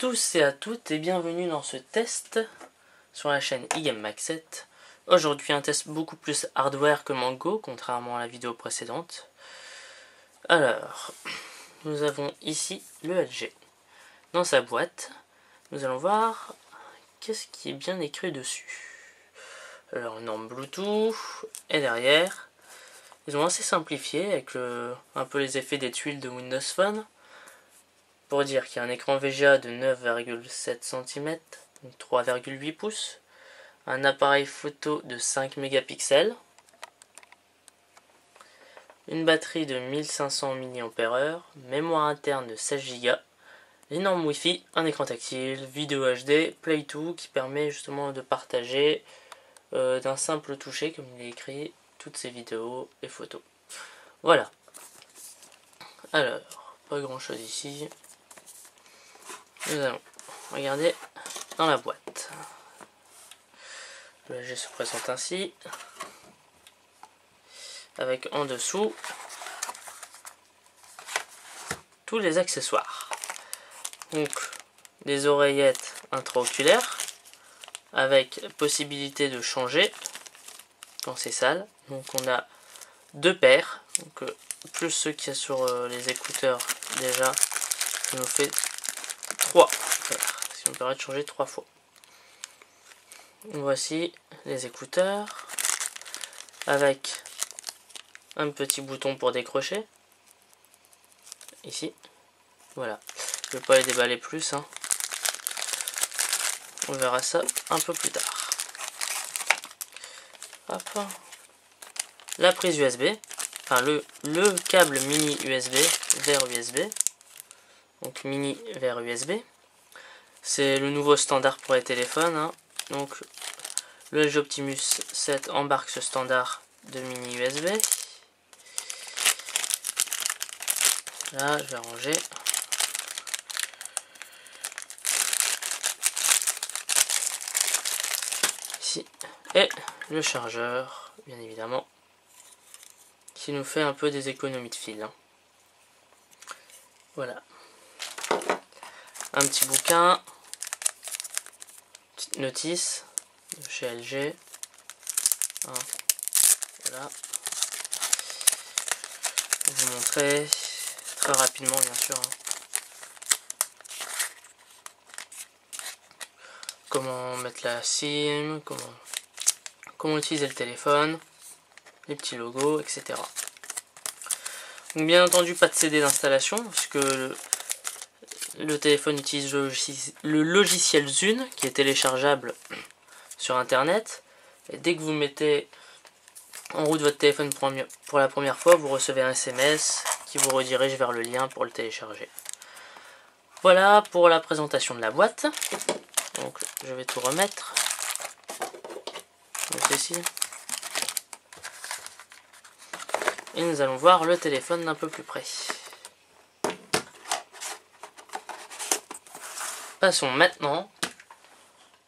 tous et à toutes et bienvenue dans ce test sur la chaîne iGameMax7. Aujourd'hui un test beaucoup plus hardware que Mango, contrairement à la vidéo précédente. Alors, nous avons ici le LG. Dans sa boîte, nous allons voir qu'est-ce qui est bien écrit dessus. Alors, une norme Bluetooth et derrière, ils ont assez simplifié avec un peu les effets des tuiles de Windows Phone. Pour dire qu'il y a un écran VGA de 9,7 cm, donc 3,8 pouces, un appareil photo de 5 mégapixels, une batterie de 1500 mAh, mémoire interne de 16 Go, les normes Wi-Fi, un écran tactile, vidéo HD, Play2 qui permet justement de partager d'un simple toucher, comme il est écrit, toutes ces vidéos et photos. Voilà. Alors, pas grand chose ici. Nous allons regarder dans la boîte. Le LG se présente ainsi, avec en dessous tous les accessoires. Donc des oreillettes intraoculaires avec possibilité de changer quand c'est sale. Donc on a deux paires, donc plus ceux qu'il y a sur les écouteurs déjà, ça nous fait 3 paires, ce qui nous permet de changer 3 fois. Voici les écouteurs avec un petit bouton pour décrocher ici. Voilà, je ne vais pas les déballer plus, hein. On verra ça un peu plus tard. Hop. La prise USB, enfin le câble mini USB vers USB, donc mini vers USB. C'est le nouveau standard pour les téléphones, hein. Donc le LG Optimus 7 embarque ce standard de mini USB. Là, je vais ranger. Ici. Et le chargeur, bien évidemment, qui nous fait un peu des économies de fil, hein. Voilà. Un petit bouquin. Petite notice de chez LG. Hein. Voilà. Je vais vous montrer très rapidement, bien sûr, hein, comment mettre la SIM, comment utiliser le téléphone, les petits logos, etc. Donc bien entendu pas de CD d'installation, puisque le téléphone utilise le logiciel Zune, qui est téléchargeable sur internet. Et dès que vous mettez en route votre téléphone pour la première fois, vous recevez un SMS qui vous redirige vers le lien pour le télécharger. Voilà pour la présentation de la boîte. Donc je vais tout remettre. Donc ici. Et nous allons voir le téléphone d'un peu plus près. Passons maintenant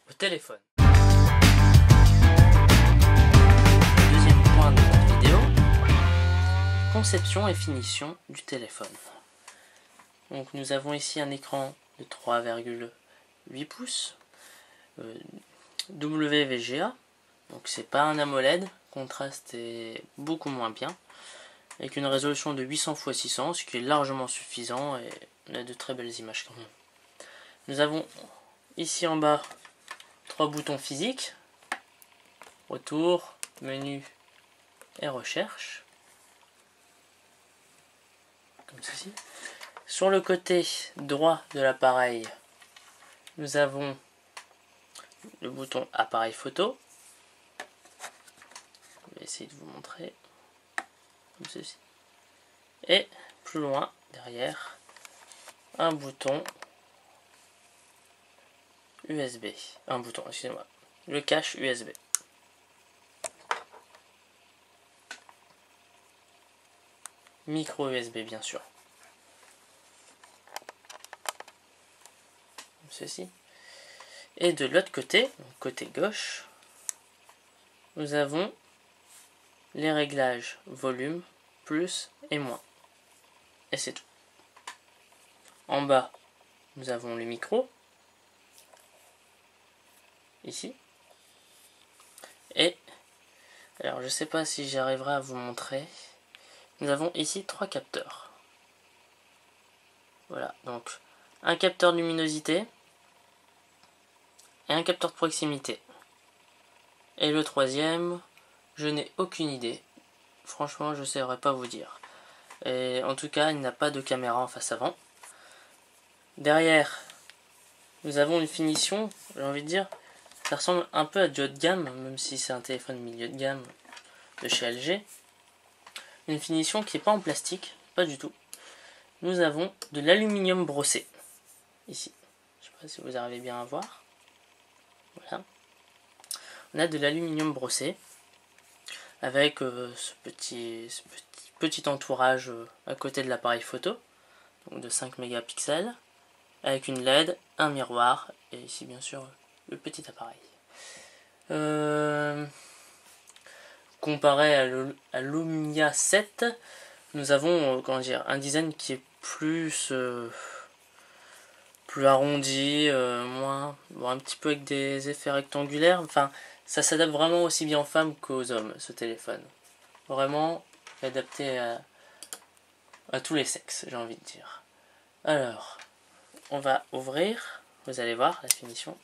au téléphone. Deuxième point de notre vidéo, conception et finition du téléphone. Donc nous avons ici un écran de 3,8 pouces, WVGA, donc c'est pas un AMOLED, contraste est beaucoup moins bien, avec une résolution de 800 x 600, ce qui est largement suffisant et on a de très belles images quand même. Nous avons ici en bas 3 boutons physiques, retour, menu et recherche, comme ceci. Sur le côté droit de l'appareil, nous avons le bouton appareil photo. Je vais essayer de vous montrer, comme ceci. Et plus loin, derrière, un bouton USB. Un bouton, excusez-moi. Le cache USB. Micro USB, bien sûr. Comme ceci. Et de l'autre côté, donc côté gauche, nous avons les réglages volume, plus et moins. Et c'est tout. En bas, nous avons les micros, ici. Et alors je sais pas si j'arriverai à vous montrer. Nous avons ici 3 capteurs. Voilà, donc un capteur de luminosité et un capteur de proximité. Et le troisième, je n'ai aucune idée. Franchement, je ne saurais pas vous dire. Et en tout cas, il n'a pas de caméra en face avant. Derrière, nous avons une finition, j'ai envie de dire, ça ressemble un peu à du haut de gamme, même si c'est un téléphone milieu de gamme de chez LG. Une finition qui n'est pas en plastique, pas du tout. Nous avons de l'aluminium brossé, ici. Je ne sais pas si vous arrivez bien à voir. Voilà. On a de l'aluminium brossé, avec ce petit entourage à côté de l'appareil photo, donc de 5 mégapixels, avec une LED, un miroir, et ici bien sûr le petit appareil. Comparé à l'Omnia 7, nous avons comment dire, un design qui est plus arrondi, moins, bon, un petit peu avec des effets rectangulaires. Enfin, ça s'adapte vraiment aussi bien aux femmes qu'aux hommes, ce téléphone. Vraiment adapté à tous les sexes, j'ai envie de dire. Alors, on va ouvrir, vous allez voir la finition.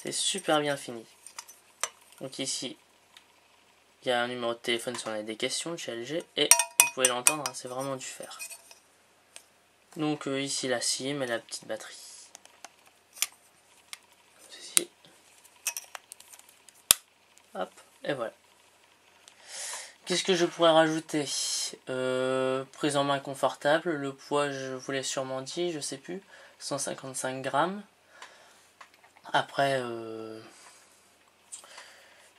C'est super bien fini. Donc ici, il y a un numéro de téléphone si on a des questions de chez LG. Et vous pouvez l'entendre, hein, c'est vraiment du fer. Donc ici la SIM et la petite batterie. Ceci. Hop, et voilà. Qu'est-ce que je pourrais rajouter? Prise en main confortable. Le poids, je vous l'ai sûrement dit, je sais plus. 155 grammes. Après,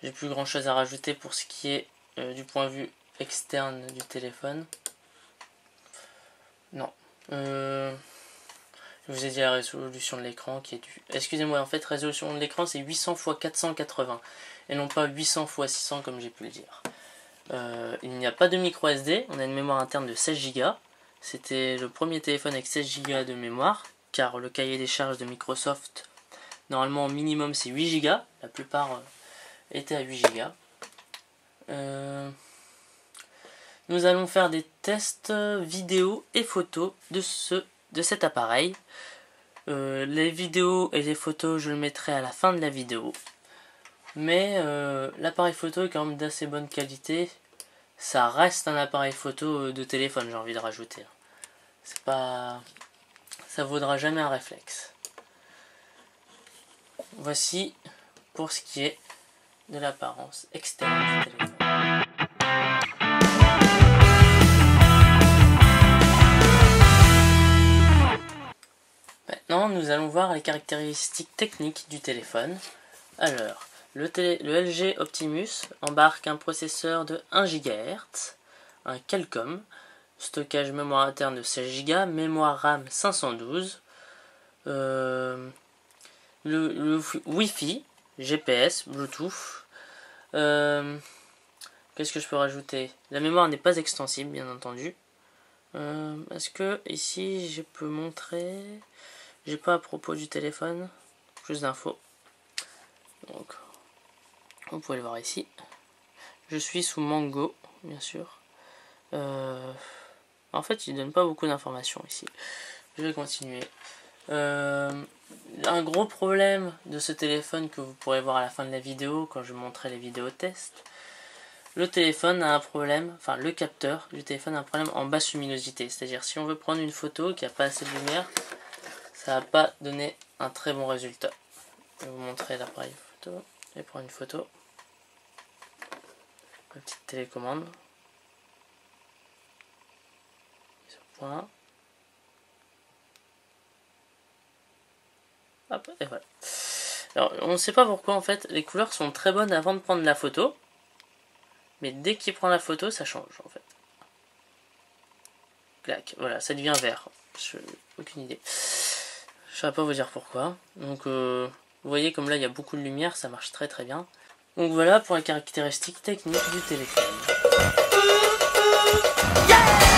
j'ai plus grand chose à rajouter pour ce qui est du point de vue externe du téléphone. Non. Je vous ai dit la résolution de l'écran qui est du... Excusez-moi, en fait, résolution de l'écran c'est 800 x 480 et non pas 800 x 600 comme j'ai pu le dire. Il n'y a pas de micro SD, on a une mémoire interne de 16 Go. C'était le premier téléphone avec 16 Go de mémoire, car le cahier des charges de Microsoft, normalement minimum c'est 8 Go, la plupart étaient à 8 Go. Nous allons faire des tests vidéo et photos de cet appareil. Les vidéos et les photos, je le mettrai à la fin de la vidéo. Mais l'appareil photo est quand même d'assez bonne qualité. Ça reste un appareil photo de téléphone, j'ai envie de rajouter. C'est pas... Ça vaudra jamais un réflexe. Voici pour ce qui est de l'apparence externe du téléphone. Maintenant, nous allons voir les caractéristiques techniques du téléphone. Alors, le LG Optimus embarque un processeur de 1 GHz, un Qualcomm, stockage mémoire interne de 16 Go, mémoire RAM 512, le Wi-Fi, GPS, Bluetooth. Qu'est-ce que je peux rajouter? La mémoire n'est pas extensible, bien entendu. Est-ce que ici je peux montrer? J'ai pas à propos du téléphone, plus d'infos. Donc, vous pouvez le voir ici. Je suis sous Mango, bien sûr. En fait, il donne pas beaucoup d'informations ici. Je vais continuer. Un gros problème de ce téléphone que vous pourrez voir à la fin de la vidéo, quand je montrerai les vidéos tests. Le téléphone a un problème, enfin le capteur du téléphone a un problème en basse luminosité. C'est-à-dire si on veut prendre une photo qui n'a pas assez de lumière, ça va pas donner un très bon résultat. Je vais vous montrer l'appareil photo. Et prendre une photo. Une petite télécommande. Mise au point. Hop, et voilà. Alors, on ne sait pas pourquoi en fait, les couleurs sont très bonnes avant de prendre la photo. Mais dès qu'il prend la photo, ça change en fait. Clac, voilà, ça devient vert. Aucune idée. Je ne saurais pas vous dire pourquoi. Donc, vous voyez comme là il y a beaucoup de lumière, ça marche très très bien. Donc voilà pour les caractéristiques techniques du téléphone. Yeah!